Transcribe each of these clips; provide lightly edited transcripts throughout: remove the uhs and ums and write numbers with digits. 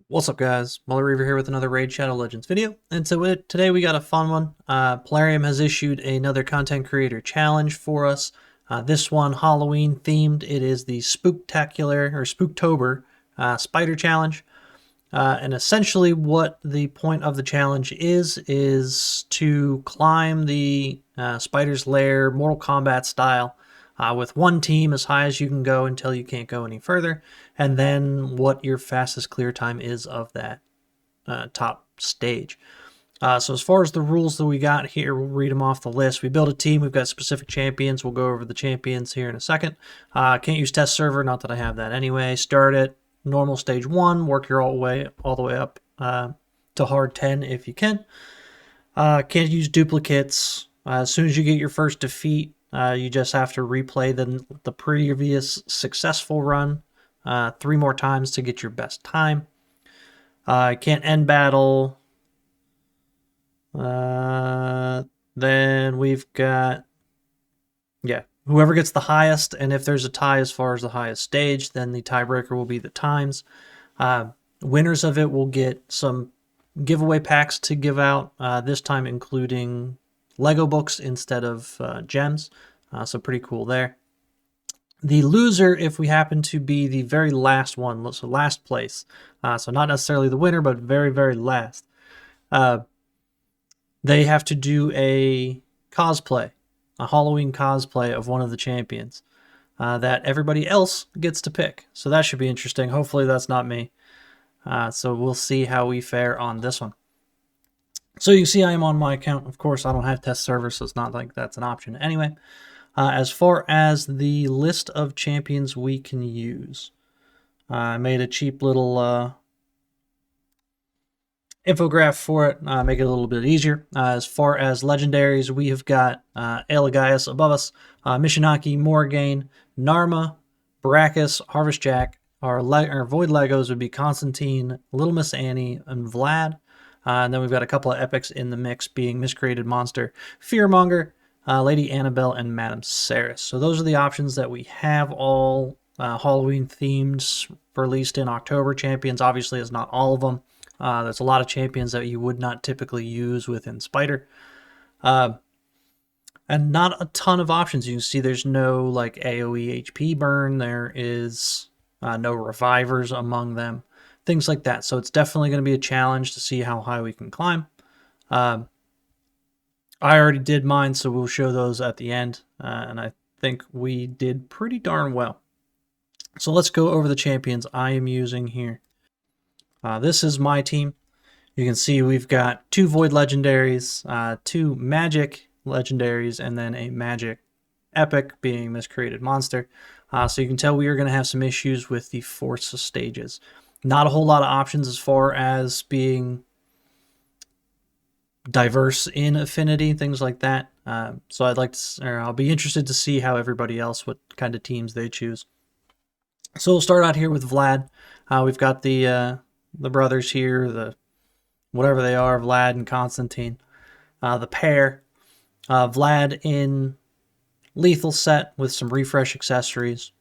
What's up, guys? Reaver here with another Raid Shadow Legends video. And so today we got a fun one. Plarium has issued another content creator challenge for us. This one Halloween themed. It is the Spooktacular or Spooktober Spider Challenge. And essentially what the point of the challenge is to climb the Spider's Lair Mortal Kombat style with one team as high as you can go until you can't go any further, and then what your fastest clear time is of that top stage. So as far as the rules that we got here, we'll read them off the list. We build a team. We've got specific champions. We'll go over the champions here in a second. Can't use test server, not that I have that anyway. Start at normal stage 1. Work your all the way up to hard 10 if you can. Can't use duplicates. As soon as you get your first defeat, you just have to replay the previous successful run 3 more times to get your best time. Can't end battle. Then we've got, whoever gets the highest, and if there's a tie as far as the highest stage, then the tiebreaker will be the times. Winners of it will get some giveaway packs to give out, this time including Lego books instead of gems, so pretty cool there. The loser, if we happen to be the very last one, so last place, so not necessarily the winner, but very, very last, they have to do a cosplay, a Halloween cosplay of one of the champions that everybody else gets to pick. So that should be interesting. Hopefully that's not me. So we'll see how we fare on this one. So you see I am on my account. Of course, I don't have test server, so it's not like that's an option. Anyway, as far as the list of champions we can use, I made a cheap little infograph for it, make it a little bit easier. As far as legendaries, we have got Elegaius above us, Mishinaki, Morgaine, Narma, Baracus, Harvest Jack. Our Void Legos would be Constantine, Little Miss Annie, and Vlad. And then we've got a couple of epics in the mix, being Miscreated Monster, Fearmonger, Lady Annabelle, and Madame Saris. So those are the options that we have, all Halloween themed, released in October. Champions obviously is not all of them. There's a lot of champions that you would not typically use within Spider. And not a ton of options. You can see there's no like AoE HP burn. There is no revivers among them. Things like that. So it's definitely going to be a challenge to see how high we can climb. I already did mine, so we'll show those at the end. And I think we did pretty darn well. So let's go over the champions I am using here. This is my team. You can see we've got 2 Void Legendaries, 2 Magic Legendaries, and then a Magic Epic, being Miscreated Monster. So you can tell we are going to have some issues with the Force stages. Not a whole lot of options as far as being diverse in affinity, things like that. So I'll be interested to see how everybody else, what kind of teams they choose. So we'll start out here with Vlad. We've got the brothers here, whatever they are, Vlad and Constantine. The pair, Vlad in lethal set with some refresh accessories.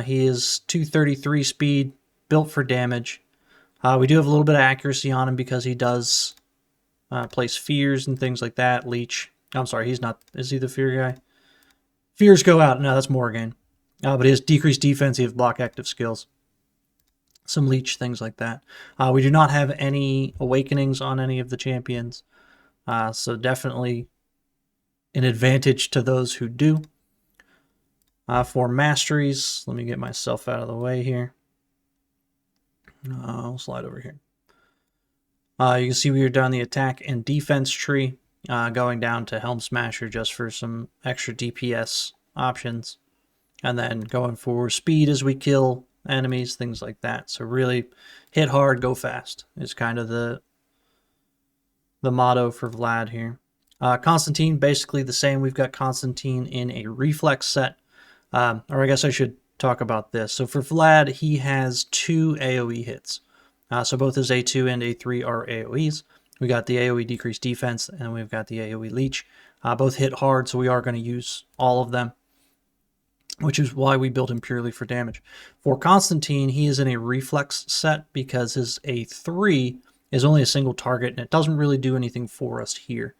He is 233 speed, built for damage. We do have a little bit of accuracy on him because he does place fears and things like that. Leech. I'm sorry, he's not. Is he the fear guy? Fears go out. No, that's Morgaine. But he has decreased defense. He has block active skills. Some leech, things like that. We do not have any awakenings on any of the champions. So definitely an advantage to those who do. For masteries, let me get myself out of the way here. I'll slide over here. You can see we are down the attack and defense tree, going down to Helm Smasher just for some extra DPS options. And then going for speed as we kill enemies, things like that. So really hit hard, go fast is kind of the motto for Vlad here. Constantine, basically the same. We've got Constantine in a reflex set. Or I guess I should talk about this. So for Vlad, he has 2 AoE hits. So both his A2 and A3 are AoEs. We got the AoE decreased defense, and we've got the AoE leech. Both hit hard, so we are going to use all of them. which is why we built him purely for damage. For Constantine, he is in a reflex set because his A3 is only a single target, and it doesn't really do anything for us here.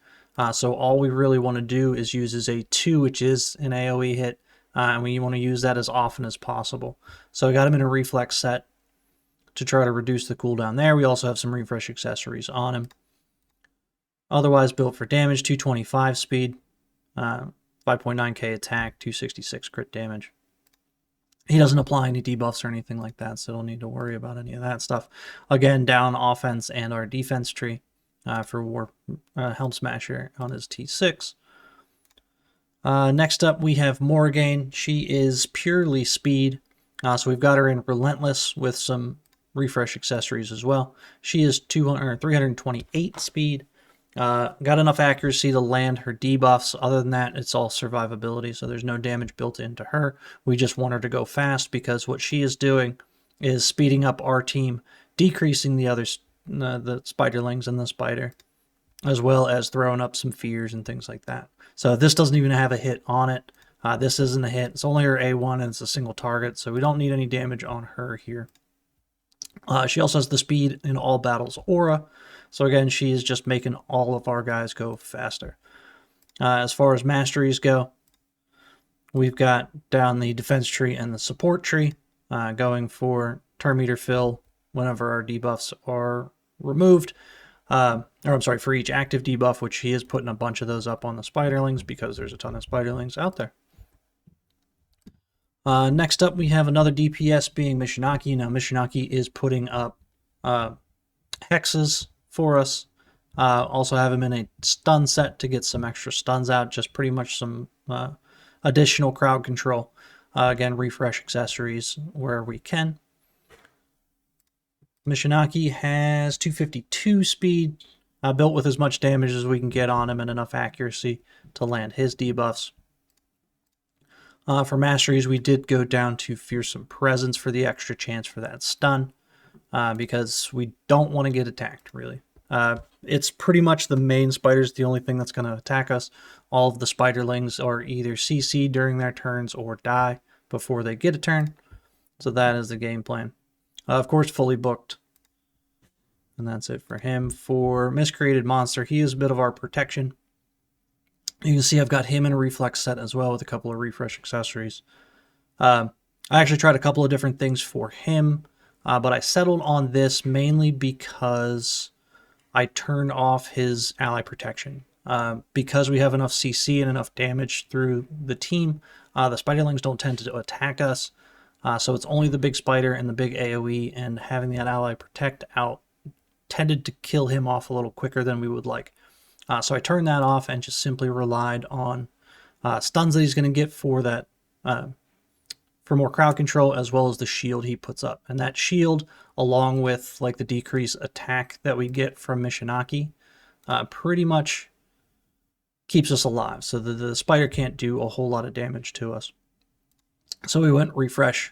So all we really want to do is use his A2, which is an AoE hit, and we want to use that as often as possible. So I got him in a reflex set to try to reduce the cooldown there. We also have some refresh accessories on him. Otherwise built for damage, 225 speed, 5.9k attack, 266 crit damage. He doesn't apply any debuffs or anything like that, so don't need to worry about any of that stuff. Again, down offense and our defense tree for Helm Smasher on his T6. Next up, we have Morrigan. She is purely speed, so we've got her in Relentless with some refresh accessories as well. She is 328 speed. Got enough accuracy to land her debuffs. Other than that, it's all survivability, so there's no damage built into her. We just want her to go fast because what she is doing is speeding up our team, decreasing the other the spiderlings and the spider, as well as throwing up some fears and things like that. So this doesn't even have a hit on it. This isn't a hit. It's only her A1 and it's a single target, so we don't need any damage on her here. She also has the speed in all battles aura. So again, she is just making all of our guys go faster. As far as masteries go, we've got down the defense tree and the support tree, going for turn meter fill whenever our debuffs are removed. For each active debuff, which he is putting a bunch of those up on the spiderlings because there's a ton of spiderlings out there. Next up, we have another DPS being Mishinaki. Now, Mishinaki is putting up hexes for us. Also have him in a stun set to get some extra stuns out, just pretty much some additional crowd control. Again, refresh accessories where we can. Mishinaki has 252 speed, built with as much damage as we can get on him and enough accuracy to land his debuffs. For masteries, we did go down to Fearsome Presence for the extra chance for that stun, because we don't want to get attacked, really. It's pretty much the main spiders, the only thing that's going to attack us. All of the spiderlings are either CC during their turns or die before they get a turn. So that is the game plan. Of course, fully booked. And that's it for him. For Miscreated Monster, he is a bit of our protection. You can see I've got him in a reflex set as well with a couple of refresh accessories. I actually tried a couple of different things for him, but I settled on this mainly because I turned off his ally protection. Because we have enough CC and enough damage through the team, the spiderlings don't tend to attack us. So it's only the big spider and the big AoE, and having that ally protect out tended to kill him off a little quicker than we would like. So I turned that off and just simply relied on stuns that he's going to get for that, for more crowd control, as well as the shield he puts up. And that shield, along with like the decreased attack that we get from Mishinaki, pretty much keeps us alive. So the spider can't do a whole lot of damage to us. So we went reflex,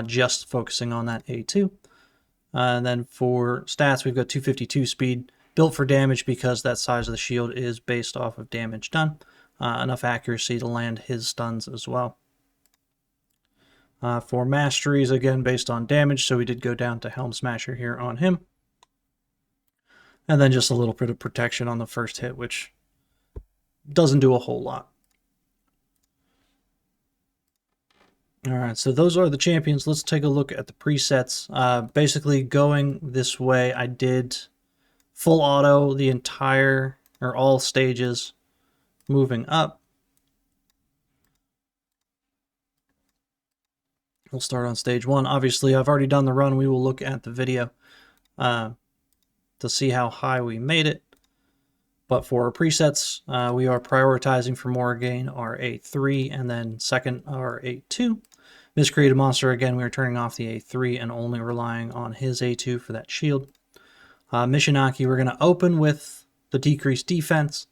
just focusing on that A2. And then for stats, we've got 252 speed, built for damage because that size of the shield is based off of damage done. Enough accuracy to land his stuns as well. For masteries, again, based on damage, so we did go down to Helm Smasher here on him. And then just a little bit of protection on the first hit, which doesn't do a whole lot. Alright, so those are the champions. Let's take a look at the presets. Basically, going this way, I did full auto the entire, or all stages, moving up. We'll start on stage 1. Obviously, I've already done the run. We will look at the video to see how high we made it. But for our presets, we are prioritizing for Morrigan our A3, and then second our A2. Miscreated Monster, again, we are turning off the A3 and only relying on his A2 for that shield. Mishinaki, we're going to open with the decreased defense,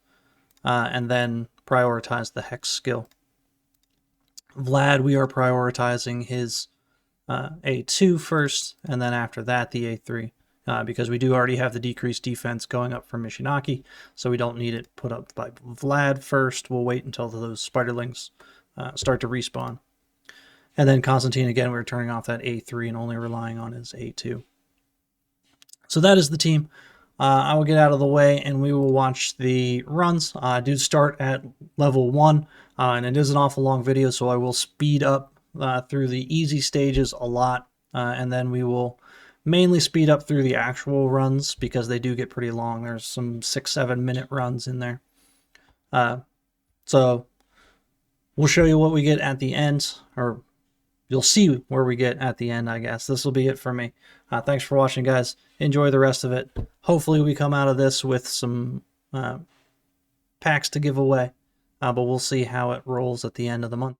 and then prioritize the Hex skill. Vlad, we are prioritizing his A2 first, and then after that the A3, because we do already have the decreased defense going up for Mishinaki, so we don't need it put up by Vlad first. We'll wait until those spiderlings start to respawn. And then Constantine, again, we're turning off that A3 and only relying on his A2. So that is the team. I will get out of the way and we will watch the runs. I do start at level 1, and it is an awful long video, so I will speed up through the easy stages a lot, and then we will mainly speed up through the actual runs because they do get pretty long. There's some 6-7 minute runs in there. So we'll show you what we get at the end, or you'll see where we get at the end, I guess. This will be it for me. Thanks for watching, guys. Enjoy the rest of it. Hopefully we come out of this with some packs to give away, but we'll see how it rolls at the end of the month.